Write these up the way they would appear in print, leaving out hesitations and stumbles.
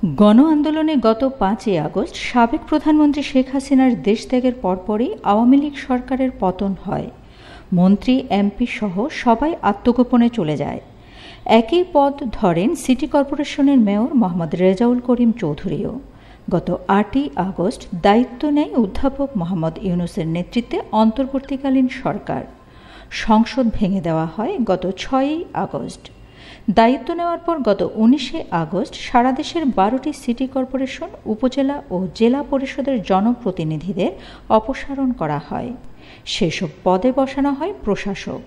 গণ আন্দোলনে গত ৫ই আগস্ট সাবেক প্রধানমন্ত্রী শেখ হাসিনার দেশত্যাগের পরপরই আওয়ামী লীগ সরকারের পতন হয়। মন্ত্রী, এমপি সহ সবাই আত্মগোপনে চলে যায়। একই পদ ধরেন সিটি কর্পোরেশনের মেয়র মোহাম্মদ রেজাউল করিম চৌধুরীও। গত ৮ই আগস্ট দায়িত্ব নেয় অধ্যাপক মোহাম্মদ ইউনূসের নেতৃত্বে অন্তর্বর্তীকালীন সরকার। সংসদ ভেঙে দেওয়া হয় গত ৬ই আগস্ট। দায়িত্ব নেওয়ার পর গত ১৯শে আগস্ট সারা দেশের ১২টি সিটি কর্পোরেশন, উপজেলা ও জেলা পরিষদের জনপ্রতিনিধিদের অপসারণ করা হয়। সেসব পদে বসানো হয় প্রশাসক।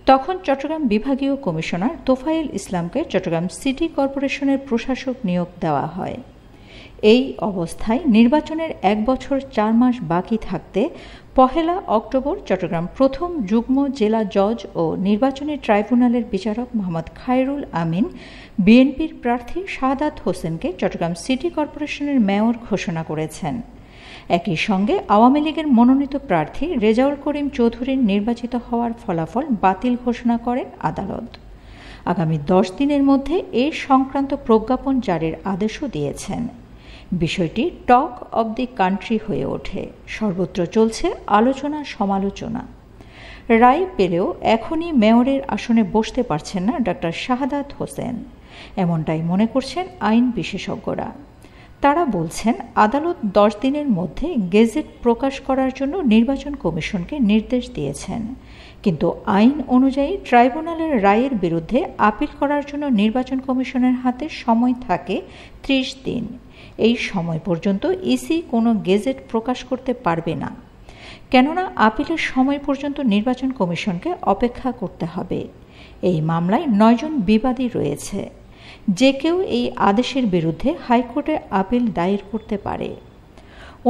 তখন চট্টগ্রাম বিভাগীয় কমিশনার তোফায়েল ইসলামকে চট্টগ্রাম সিটি কর্পোরেশনের প্রশাসক নিয়োগ দেওয়া হয়। এই অবস্থায় নির্বাচনের ১ বছর ৪ মাস বাকি থাকতে ১ অক্টোবর চট্টগ্রাম প্রথম যুগ্ম জেলা জজ ও নির্বাচনী ট্রাইব্যুনালের বিচারক মোহাম্মদ খায়রুল আমিন বিএনপির প্রার্থী শাহাদাত হোসেনকে চট্টগ্রাম সিটি কর্পোরেশনের মেয়র ঘোষণা করেছেন। একই সঙ্গে আওয়ামী লীগের মনোনীত প্রার্থী রেজাউল করিম চৌধুরীর নির্বাচিত হওয়ার ফলাফল বাতিল ঘোষণা করেন আদালত। আগামী ১০ দিনের মধ্যে এ সংক্রান্ত প্রজ্ঞাপন জারির আদেশও দিয়েছেন। বিষয়টি টক অব দি কান্ট্রি হয়ে ওঠে। সর্বত্র চলছে আলোচনা সমালোচনা। রায় পেলেও এখনই মেয়রের আসনে বসতে পারছেন না ডক্টর শাহাদাত হোসেন, এমনটাই মনে করছেন আইন বিশেষজ্ঞরা। তারা বলছেন, আদালত ১০ দিনের মধ্যে গেজেট প্রকাশ করার জন্য নির্বাচন কমিশনকে নির্দেশ দিয়েছেন, কিন্তু আইন অনুযায়ী ট্রাইব্যুনালের রায়ের বিরুদ্ধে আপিল করার জন্য নির্বাচন কমিশনের হাতে সময় থাকে ৩০ দিন। এই সময় পর্যন্ত ইসি কোনো গেজেট প্রকাশ করতে পারবে না, কেননা আপিলের সময় পর্যন্ত নির্বাচন কমিশনকে অপেক্ষা করতে হবে। এই মামলায় ৯ জন বিবাদী রয়েছে। যে কেউ এই আদেশের বিরুদ্ধে হাইকোর্টে আপিল দায়ের করতে পারে।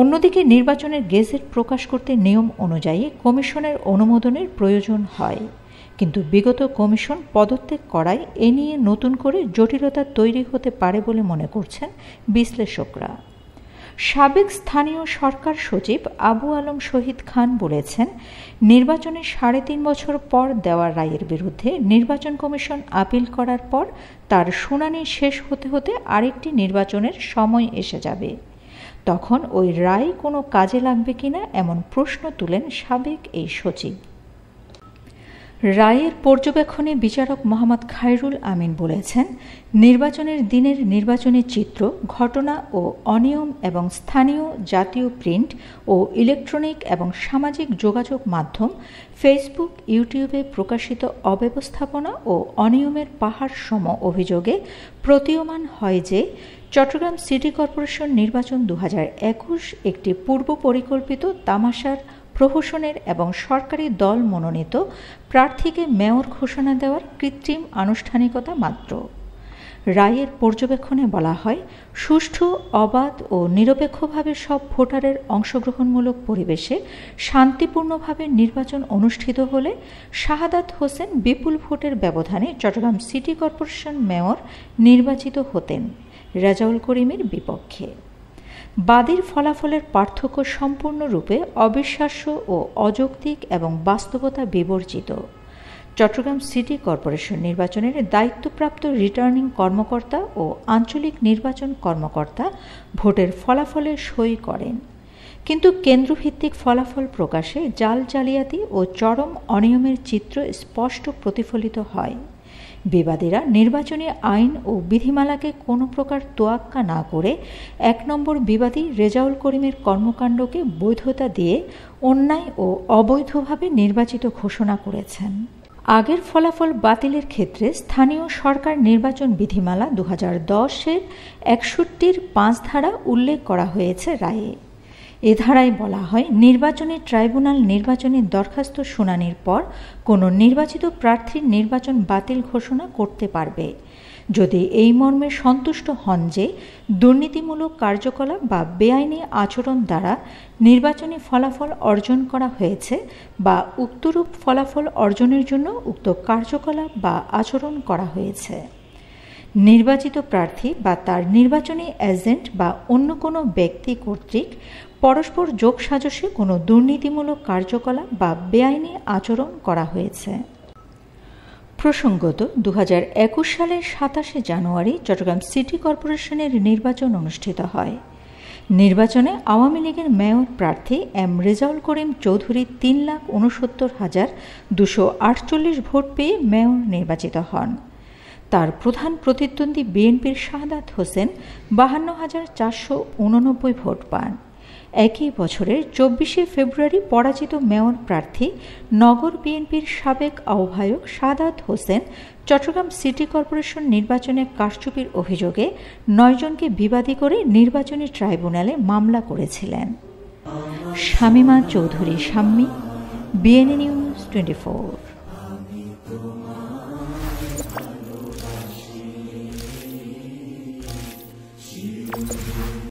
অন্যদিকে নির্বাচনের গেজেট প্রকাশ করতে নিয়ম অনুযায়ী কমিশনের অনুমোদনের প্রয়োজন হয়, কিন্তু বিগত কমিশন পদত্যাগ করায় এ নিয়ে নতুন করে জটিলতা তৈরি হতে পারে বলে মনে করছেন বিশ্লেষকরা। সাবেক স্থানীয় সরকার সচিব আবু আলম শহীদ খান বলেছেন, নির্বাচনের ৩.৫ বছর পর দেওয়া রায়ের বিরুদ্ধে নির্বাচন কমিশন আপিল করার পর তার শুনানি শেষ হতে হতে আরেকটি নির্বাচনের সময় এসে যাবে। তখন ওই রায় কোনো কাজে লাগবে কিনা এমন প্রশ্ন তুলেন সাবেক এই সচিব। রায়ের পর্যবেক্ষণে বিচারক মোহাম্মদ খায়রুল আমিন বলেছেন, নির্বাচনের দিনের নির্বাচনী চিত্র, ঘটনা ও অনিয়ম এবং স্থানীয়, জাতীয় প্রিন্ট ও ইলেকট্রনিক এবং সামাজিক যোগাযোগ মাধ্যম, ফেসবুক, ইউটিউবে প্রকাশিত অব্যবস্থাপনা ও অনিয়মের পাহাড় সম অভিযোগে প্রতীয়মান হয় যে চট্টগ্রাম সিটি কর্পোরেশন নির্বাচন ২০২১ একটি পূর্ব পরিকল্পিত তামাশার, প্রহসনের এবং সরকারি দল মনোনীত প্রার্থীকে মেয়র ঘোষণা দেওয়ার কৃত্রিম আনুষ্ঠানিকতা মাত্র। রায়ের পর্যবেক্ষণে বলা হয়, সুষ্ঠু, অবাধ ও নিরপেক্ষভাবে সব ভোটারের অংশগ্রহণমূলক পরিবেশে শান্তিপূর্ণভাবে নির্বাচন অনুষ্ঠিত হলে শাহাদাত হোসেন বিপুল ভোটের ব্যবধানে চট্টগ্রাম সিটি কর্পোরেশন মেয়র নির্বাচিত হতেন রেজাউল করিমের বিপক্ষে। বাদীর ফলাফলের পার্থক্য সম্পূর্ণরূপে অবিশ্বাস্য ও অযৌক্তিক এবং বাস্তবতা বিবর্জিত। চট্টগ্রাম সিটি কর্পোরেশন নির্বাচনের দায়িত্বপ্রাপ্ত রিটার্নিং কর্মকর্তা ও আঞ্চলিক নির্বাচন কর্মকর্তা ভোটের ফলাফলে সই করেন, কিন্তু কেন্দ্রভিত্তিক ফলাফল প্রকাশে জাল, জালিয়াতি ও চরম অনিয়মের চিত্র স্পষ্ট প্রতিফলিত হয়। বিবাদীরা নির্বাচনী আইন ও বিধিমালাকে কোনো প্রকার তোয়াক্কা না করে ১ নম্বর বিবাদী রেজাউল করিমের কর্মকাণ্ডকে বৈধতা দিয়ে অন্যায় ও অবৈধভাবে নির্বাচিত ঘোষণা করেছেন। আগের ফলাফল বাতিলের ক্ষেত্রে স্থানীয় সরকার নির্বাচন বিধিমালা ২০১০-এর ৬১-র ৫ ধারা উল্লেখ করা হয়েছে রায়ে। এ ধারায় বলা হয়, নির্বাচনী ট্রাইব্যুনাল নির্বাচনী দরখাস্ত শুনানির পর কোনো নির্বাচিত প্রার্থীর নির্বাচন বাতিল ঘোষণা করতে পারবে যদি এই মর্মে সন্তুষ্ট হন যে দুর্নীতিমূলক কার্যকলাপ বা বেআইনি আচরণ দ্বারা নির্বাচনী ফলাফল অর্জন করা হয়েছে বা উক্তরূপ ফলাফল অর্জনের জন্য উক্ত কার্যকলাপ বা আচরণ করা হয়েছে। নির্বাচিত প্রার্থী বা তার নির্বাচনী এজেন্ট বা অন্য কোনো ব্যক্তি কর্তৃক পরস্পর যোগসাজশে কোনো দুর্নীতিমূলক কার্যকলাপ বা বেআইনি আচরণ করা হয়েছে। প্রসঙ্গত 2021 সালের 27 জানুয়ারি চট্টগ্রাম সিটি কর্পোরেশনের নির্বাচন অনুষ্ঠিত হয়। নির্বাচনে আওয়ামী লীগের মেয়র প্রার্থী এম রেজাউল করিম চৌধুরী 3,69,248 ভোট পেয়ে মেয়র নির্বাচিত হন। তার প্রধান প্রতিদ্বন্দ্বী বিএনপির শাহাদাত হোসেন 52,489 ভোট পান। একই বছরের 24শে ফেব্রুয়ারি পরাজিত মেয়র প্রার্থী নগর বিএনপির সাবেক আহ্বায়ক শাহাদাত হোসেন চট্টগ্রাম সিটি কর্পোরেশন নির্বাচনে কারচুপির অভিযোগে 9 জনকে বিবাদী করে নির্বাচনী ট্রাইব্যুনালে মামলা করেছিলেন। Shamima Chowdhury Shammi, BNA news 24।